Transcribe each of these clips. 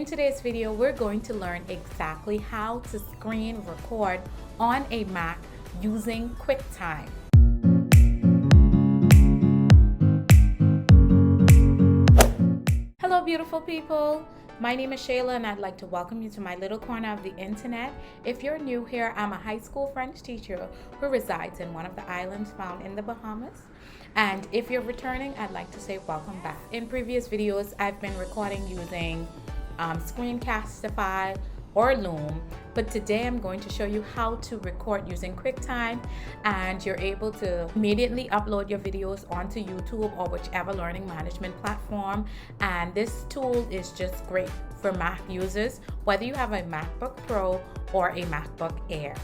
In today's video, we're going to learn exactly how to screen record on a Mac using QuickTime. Hello, beautiful people. My name is Sheila and I'd like to welcome you to my little corner of the internet. If you're new here, I'm a high school French teacher who resides in one of the islands found in the Bahamas. And if you're returning, I'd like to say welcome back. In previous videos, I've been recording using Screencastify or Loom, but today I'm going to show you how to record using QuickTime, and you're able to immediately upload your videos onto YouTube or whichever learning management platform. And this tool is just great for Mac users, whether you have a MacBook Pro or a MacBook Air.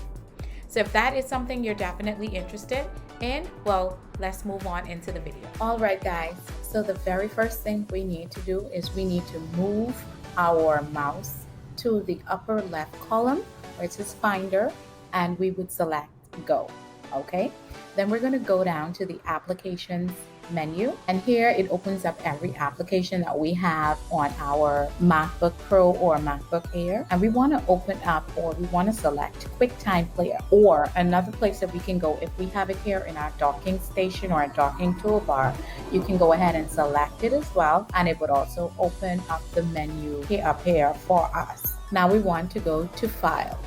So if that is something you're definitely interested in, well, let's move on into the video. All right, guys, so the very first thing we need to do is we need to move our mouse to the upper left column where it says Finder, and we would select Go. Okay, then we're going to go down to the Applications menu, and here it opens up every application that we have on our MacBook Pro or MacBook Air, and we want to open up, or we want to select QuickTime Player. Or another place that we can go, if we have it here in our docking station or a docking toolbar, you can go ahead and select it as well, and it would also open up the menu up here for us. Now we want to go to File.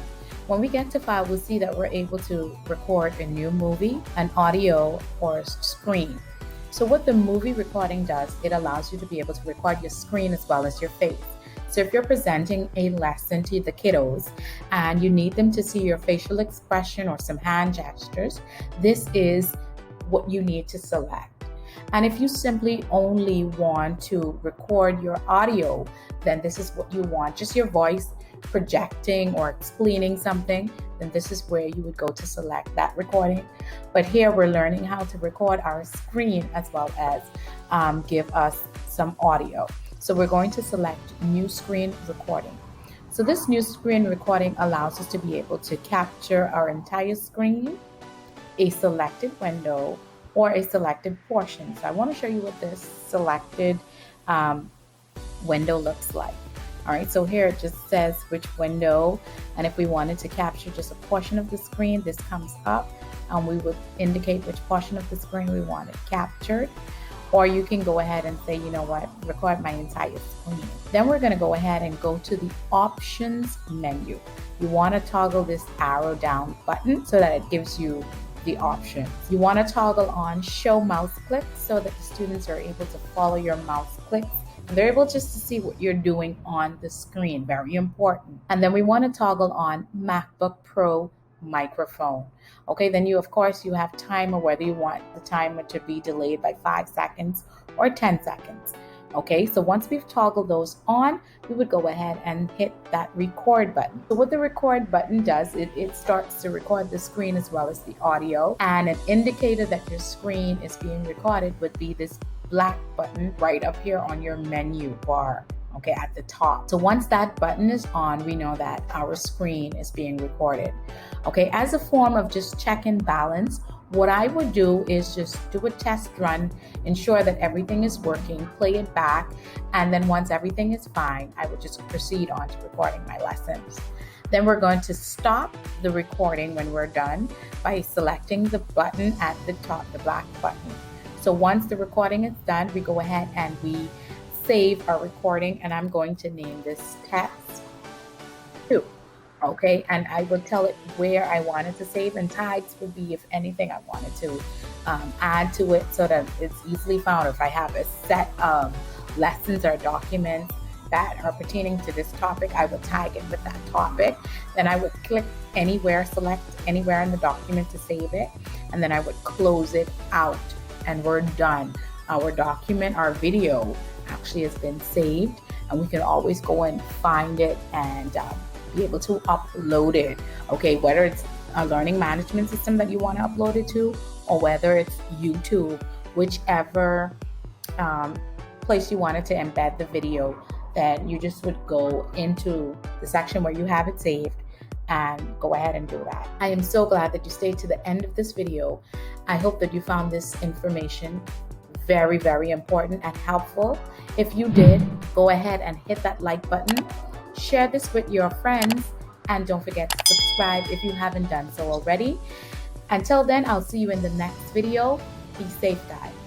When we get to File, we'll see that we're able to record a new movie, an audio, or a screen. So what the movie recording does, it allows you to be able to record your screen as well as your face. So if you're presenting a lesson to the kiddos and you need them to see your facial expression or some hand gestures, this is what you need to select. And if you simply only want to record your audio, then this is what you want, just your voice projecting or explaining something, then this is where you would go to select that recording. But here we're learning how to record our screen as well as give us some audio. So we're going to select New Screen Recording. So this new screen recording allows us to be able to capture our entire screen, a selected window, or a selected portion. So I want to show you what this selected window looks like. All right, so here it just says which window, and if we wanted to capture just a portion of the screen, this comes up and we would indicate which portion of the screen we want it captured. Or you can go ahead and say, you know what, record my entire screen. Then we're going to go ahead and go to the Options menu. You want to toggle this arrow down button so that it gives you the options. You want to toggle on Show Mouse Clicks so that the students are able to follow your mouse clicks. They're able just to see what you're doing on the screen. Very important. And then we want to toggle on MacBook Pro microphone. Okay, then you have timer, whether you want the timer to be delayed by 5 seconds or 10 seconds. Okay, so once we've toggled those on, we would go ahead and hit that record button. So what the record button does, it starts to record the screen as well as the audio. And an indicator that your screen is being recorded would be this black button right up here on your menu bar, okay, at the top. So once that button is on, we know that our screen is being recorded. Okay, as a form of just check and balance, what I would do is just do a test run, ensure that everything is working, play it back, and then once everything is fine, I would just proceed on to recording my lessons. Then we're going to stop the recording when we're done by selecting the button at the top, the black button. So once the recording is done, we go ahead and we save our recording, and I'm going to name this Test 2. Okay, and I will tell it where I wanted to save, and tags would be if anything I wanted to add to it so that it's easily found. If I have a set of lessons or documents that are pertaining to this topic, I would tag it with that topic. Then I would click anywhere, select anywhere in the document to save it, and then I would close it out, and we're done. Our document, our video actually has been saved, and we can always go and find it and be able to upload it. Okay, whether it's a learning management system that you want to upload it to, or whether it's YouTube, whichever place you wanted to embed the video, then you just would go into the section where you have it saved and go ahead and do that. I am so glad that you stayed to the end of this video. I hope that you found this information very, very important and helpful. If you did, go ahead and hit that like button, share this with your friends, and don't forget to subscribe if you haven't done so already. Until then, I'll see you in the next video. Be safe, guys.